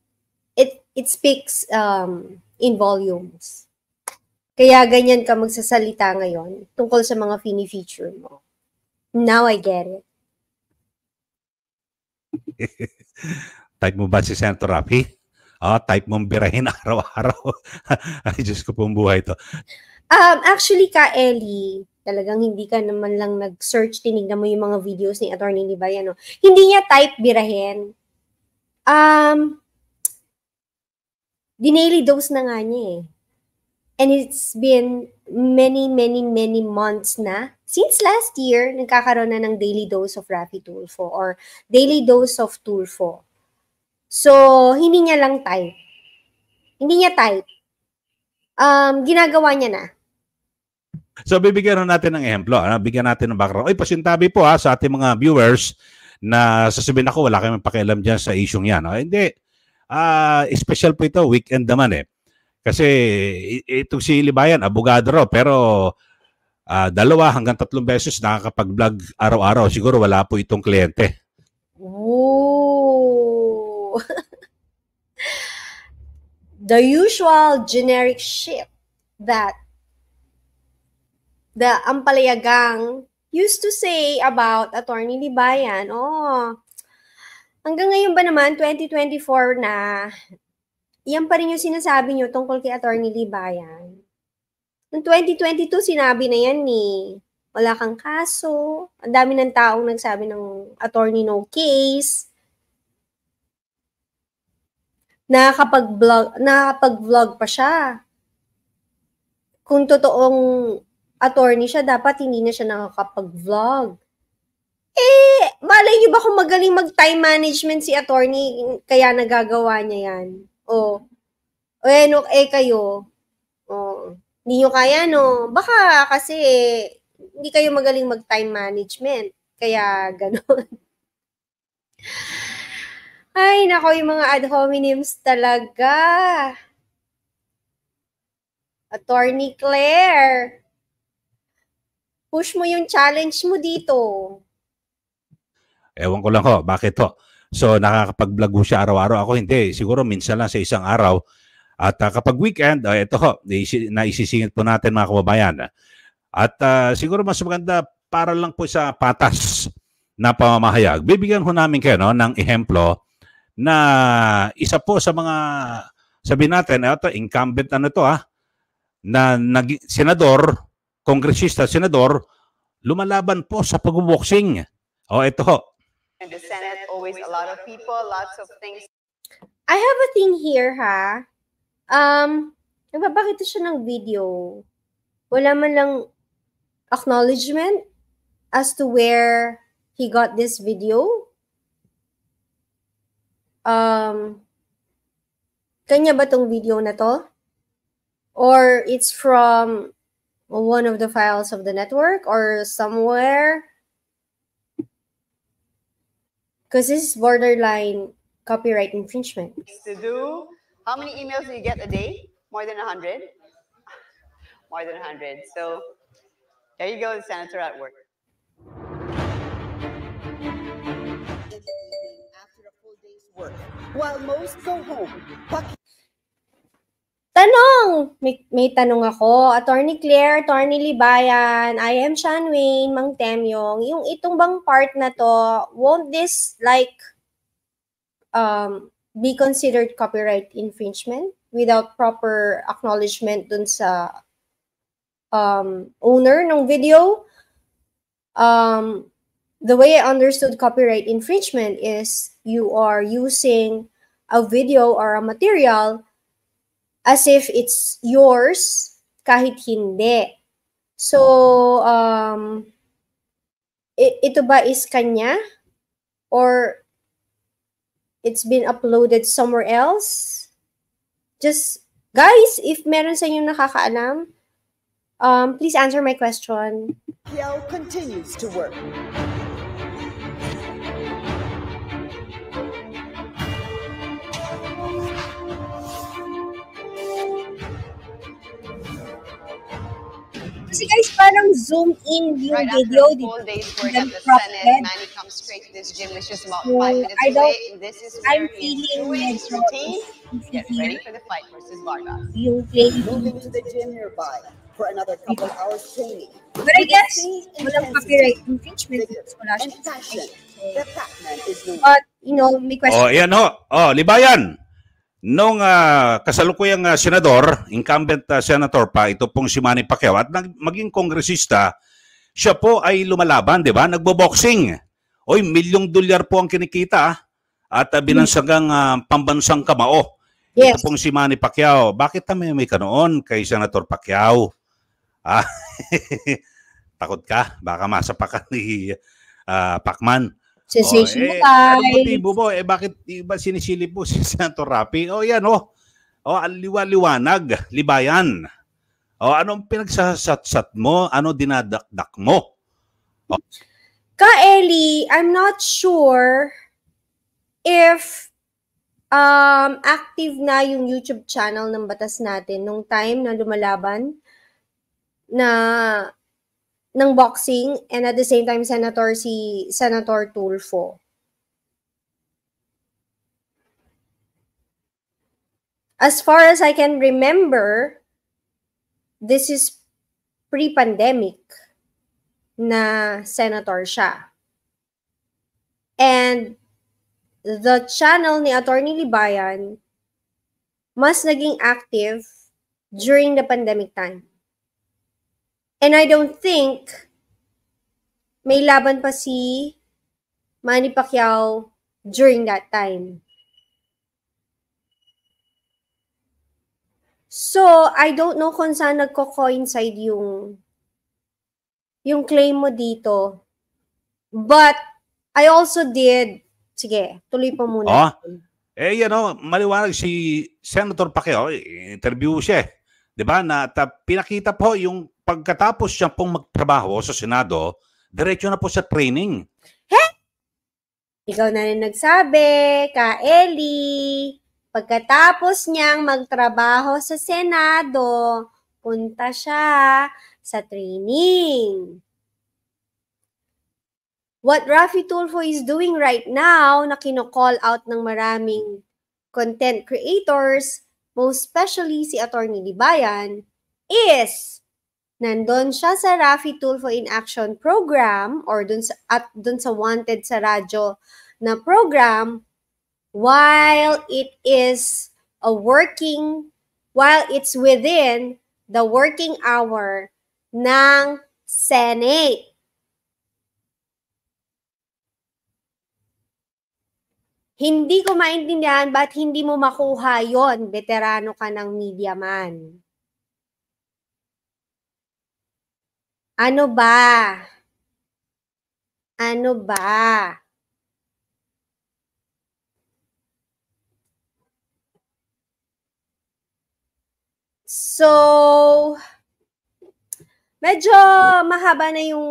it speaks in volumes. Kaya ganyan ka magsasalita ngayon tungkol sa mga fini-feature mo. Now I get it. Type mo ba si Senator Raffy? Type mong birahin araw-araw. Ay, Diyos ko pong buhay to. Actually, Ka Eli, talagang hindi ka naman lang nag-search, tinignan mo yung mga videos ni Atty. Libayan. No? Hindi niya type birahin. Dinaily dose na nga niya eh. And it's been many months na. Since last year, nagkakaroon na ng daily dose of Raffy Tulfo or daily dose of Tulfo. So, hindi niya lang type. Hindi niya type. Ginagawa niya na. So, bibigyan natin ng ehemplo. Bigyan natin ng background. Ay, pasintabi po sa ating mga viewers na sasabihin ako, wala kayong pakialam dyan sa isyong yan. Hindi. Special po ito. Weekend naman eh. Kasi itong si Libayan, abogado raw. Pero 2 hanggang 3 beses nakakapag-vlog araw-araw. Siguro wala po itong kliyente. Ooh. The usual generic shit that the Ampalayagang used to say about Atty. Libayan. Hanggang ngayon ba naman, 2024 na, yan pa rin yung sinasabi nyo tungkol kay Atty. Libayan. Noong 2022, sinabi na yan ni wala kang kaso. Ang dami ng taong nagsabi ng attorney no case. Nakakapag-vlog pa siya. Kung totoong attorney siya, dapat hindi na siya nakakapag-vlog. Malay niyo ba kung magaling mag-time management si attorney, kaya nagagawa niya yan? Kayo. Hindi nyo kaya, no? Baka kasi hindi kayo magaling mag-time management. Kaya gano'n. Ay, nako, yung mga ad hominems talaga. Attorney Claire. Push mo yung challenge mo dito. Ewan ko lang ho, bakit ho? So, nakakapag-vlog ho siya araw-araw. Ako hindi. Siguro minsan lang sa isang araw. At kapag weekend, ito ho, naisisingit po natin mga kababayan. At siguro mas maganda para lang po sa patas na pamamahayag. Bibigyan ho namin kayo ng ehemplo na isa po sa mga, sabihin natin, ito, incumbent na senador, kongresista, senador, lumalaban po sa pagbuboxing. Ito ho. In the Senate, always a lot of people, lots of things. I have a thing here, ha? Nagpapakita siya ng video. Wala man lang acknowledgement as to where he got this video. Kanya ba tong video na to? Or it's from one of the files of the network or somewhere? Because this is borderline copyright infringement. To do, how many emails do you get a day? More than 100? More than 100. So there you go, the senator at work. After a full day's work, while most go home. Tanong! May tanong ako. Attorney Claire, Attorney Libayan, I am Sean Wayne, Mang Temyong. Yung itong bang part na to, won't this like be considered copyright infringement without proper acknowledgement dun sa owner ng video? The way I understood copyright infringement is you are using a video or a material as if it's yours kahit hindi. So, ito ba is kanya? Or it's been uploaded somewhere else? Just, guys, if meron sa inyo nakakaalam, please answer my question. Pacquiao continues to work. Kasi guys, parang zoom in yung Right video. after a full day's work at the Crop Senate, head. Manny comes straight to this gym, which is about So, 5 minutes I don't- away. And this is I'm where he's feeling doing his medyo routine. Get ready for the fight versus Vargas. Yung play. Moving to the gym nearby for another couple hours training. But I guess, walang copyright infringement. Wala And siya. passion. The Pac-Man is known. But, you know, may question. Yan ho. Libayan. Nung kasalukuyang senador, incumbent senator pa, ito pong si Manny Pacquiao, at maging kongresista, siya po ay lumalaban, di ba? Nagbo-boxing. $1 million po ang kinikita at binansagang pambansang kamao. Yes. Ito pong si Manny Pacquiao. Bakit may kanoon kay Senator Pacquiao? Takot ka? Baka masapakan ni Pacman. Sensation Anong motibo mo? Bakit iba sinisilip po si Senator Rapi? Yan liwa-liwanag, Libayan. Anong pinagsasat-sat mo? Ano dinadakdak mo? Ka Ellie, I'm not sure if active na yung YouTube channel ng batas natin nung time na lumalaban na ng boxing and at the same time Senator Tulfo. As far as I can remember, this is pre-pandemic na senator siya. And the channel ni Attorney Libayan mas naging active during the pandemic time. And I don't think may laban pa si Manny Pacquiao during that time. So, I don't know kung saan nagko-coincide yung claim mo dito. But, I also did, sige, tuloy pa muna. Maliwanag si Senator Pacquiao, interview siya. 'Di ba? Na pinakita po yung pagkatapos siya pong magtrabaho sa Senado, diretso na po sa training. Ikaw na rin nagsabi, Ka Ellie. Pagkatapos niyang magtrabaho sa Senado, punta siya sa training. what Rafi Tulfo is doing right now na kino-call out ng maraming content creators, most especially si Attorney Libayan, is nandun siya sa Rafi Tulfo in Action program or dun sa Wanted sa radyo na program while it's within the working hour ng Senate. Hindi ko maintindihan ba't hindi mo makuha yon, veterano ka ng media man. Ano ba? Ano ba? So, medyo mahaba na yung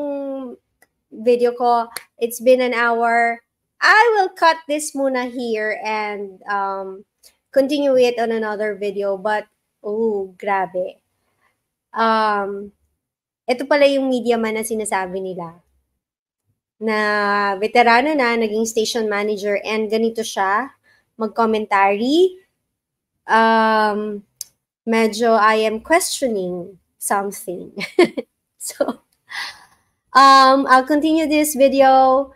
video ko. It's been an hour. I will cut this muna here and continue it on another video. But, grabe. Ito pala yung media man na sinasabi nila. Na veterano na, naging station manager, and ganito siya, mag-commentary. Medyo I am questioning something. So, I'll continue this video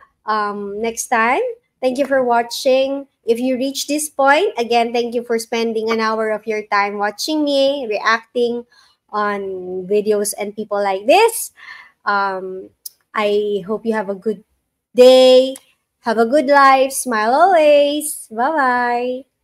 next time. Thank you for watching. If you reach this point, again, thank you for spending an hour of your time watching me, reacting on videos and people like this. I hope you have a good day. Have a good life. Smile always. Bye-bye.